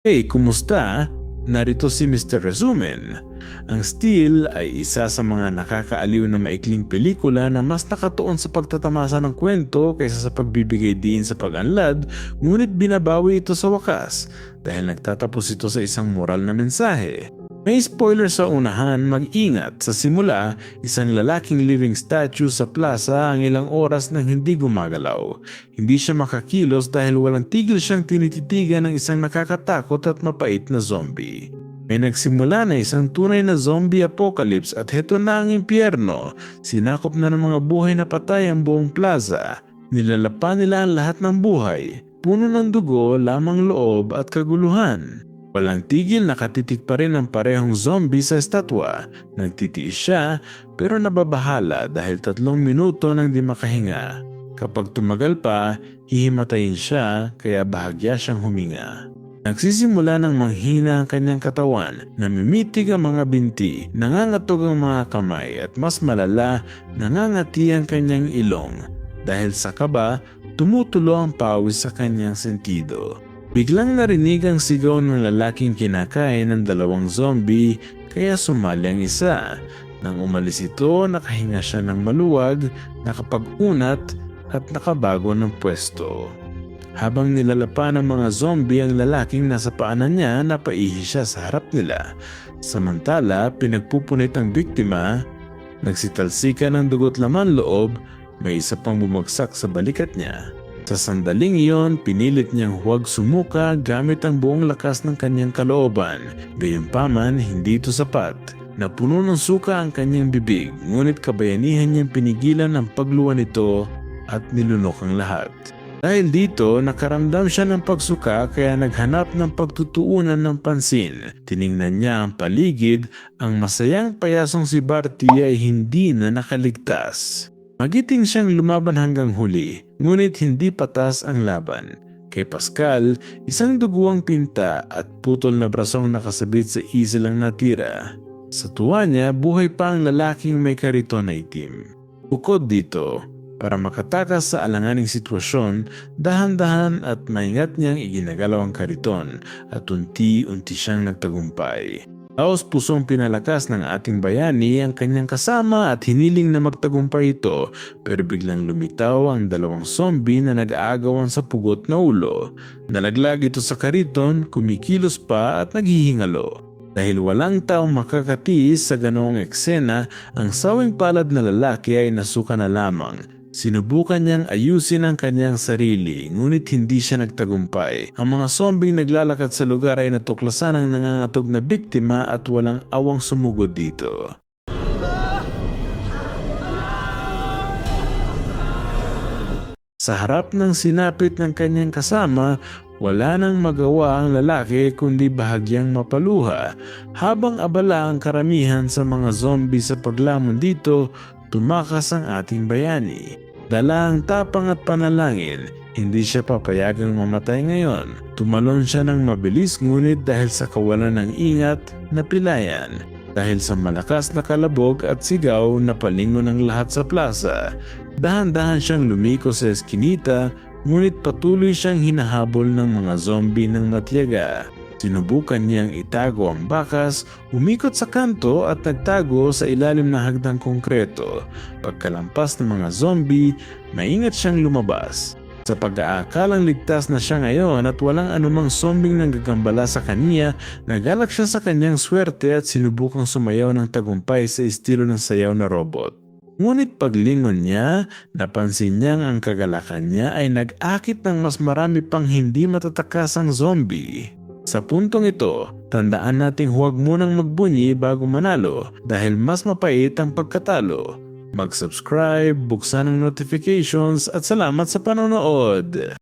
Hey, kumusta? Narito si Mr. Resumen. Ang Steel ay isa sa mga nakakaaliw na maikling pelikula na mas nakatuon sa pagtatamasa ng kwento kaysa sa pagbibigay diin sa pag-unlad, ngunit binabawi ito sa wakas dahil nagtatapos ito sa isang moral na mensahe. May spoiler sa unahan, mag-ingat. Sa simula, isang lalaking living statue sa plaza ang ilang oras nang hindi gumagalaw. Hindi siya makakilos dahil walang tigil siyang tinititigan ng isang nakakatakot at mapait na zombie. May nagsimula na isang tunay na zombie apocalypse at heto na ang impyerno. Sinakop na ng mga buhay na patay ang buong plaza. Nilalapa nila ang lahat ng buhay. Puno ng dugo, lamang loob at kaguluhan. Walang tigil, nakatitig pa rin ang parehong zombie sa estatwa. Nagtitiis siya pero nababahala dahil 3 minuto nang di makahinga. Kapag tumagal pa, hihimatayin siya kaya bahagya siyang huminga. Nagsisimula ng manghina ang kanyang katawan, namimitig ang mga binti, nangangatog ang mga kamay at mas malala, nangangati ang kanyang ilong. Dahil sa kaba, tumutulo ang pawis sa kanyang sentido. Biglang narinig ang sigaw ng lalaking kinakain ng 2 zombie kaya sumali ang isa. Nang umalis ito, nakahinga siya ng maluwag, nakapag-unat at nakabago ng pwesto. Habang nilalapa ng mga zombie ang lalaking nasa paanan niya, napaihi siya sa harap nila. Samantala, pinagpupunit ang biktima, nagsitalsika ng dugo't laman loob, may isa pang bumagsak sa balikat niya. Sa sandaling iyon, pinilit niyang huwag sumuka gamit ang buong lakas ng kanyang kalooban. Gayunpaman, hindi ito sapat. Napuno ng suka ang kanyang bibig, ngunit kabayanihan niyang pinigilan ang pagluwa nito at nilunok ang lahat. Dahil dito, nakaramdam siya ng pagsuka kaya naghanap ng pagtutuunan ng pansin. Tiningnan niya ang paligid, ang masayang payasong si Barty ay hindi na nakaligtas. Magiting siyang lumaban hanggang huli, ngunit hindi patas ang laban. Kay Pascal, isang duguang tinta at putol na brasong nakasabit sa easel ang natira. Sa tuwa niya, buhay pa ang lalaking may kariton na itim. Bukod dito, para makatakas sa alanganing sitwasyon, dahan-dahan at maingat niyang iginagalaw ang kariton at unti-unti siyang nagtagumpay. Taos pusong pinalakas ng ating bayani ang kanyang kasama at hiniling na magtagumpay ito, pero biglang lumitaw ang 2 zombie na nag-aagawan sa pugot na ulo. Nalaglag ito sa kariton, kumikilos pa at naghihingalo. Dahil walang taong makakatiis sa ganoong eksena, ang sawing palad na lalaki ay nasuka na lamang. Sinubukan niyang ayusin ang kanyang sarili, ngunit hindi siya nagtagumpay. Ang mga zombie naglalakad sa lugar ay natuklasan ang nangangatog na biktima at walang awang sumugod dito. Sa harap ng sinapit ng kanyang kasama, wala nang magawa ang lalaki kundi bahagyang mapaluha. Habang abala ang karamihan sa mga zombie sa paglamon dito, tumakas ang ating bayani. Dala ang tapang at panalangin, hindi siya papayagang mamatay ngayon. Tumalon siya ng mabilis ngunit dahil sa kawalan ng ingat, napilayan. Dahil sa malakas na kalabog at sigaw, napalingon ang lahat sa plaza. Dahan-dahan siyang lumiko sa eskinita, ngunit patuloy siyang hinahabol ng mga zombie ng natiyaga. Sinubukan niyang itago ang bakas, umikot sa kanto at nagtago sa ilalim ng hagdang konkreto. Pagkalampas ng mga zombie, maingat siyang lumabas. Sa pag-aakalang ligtas na siya ngayon at walang anumang zombing nanggagambala sa kanya, nagalak siya sa kanyang swerte at sinubukang sumayaw ng tagumpay sa estilo ng sayaw na robot. Ngunit paglingon niya, napansin niyang ang kagalakan niya ay nag-akit ng mas marami pang hindi matatakasang zombie. Sa puntong ito, tandaan nating huwag munang magbunyi bago manalo dahil mas mapait ang pagkatalo. Mag-subscribe, buksan ang notifications at salamat sa panonood!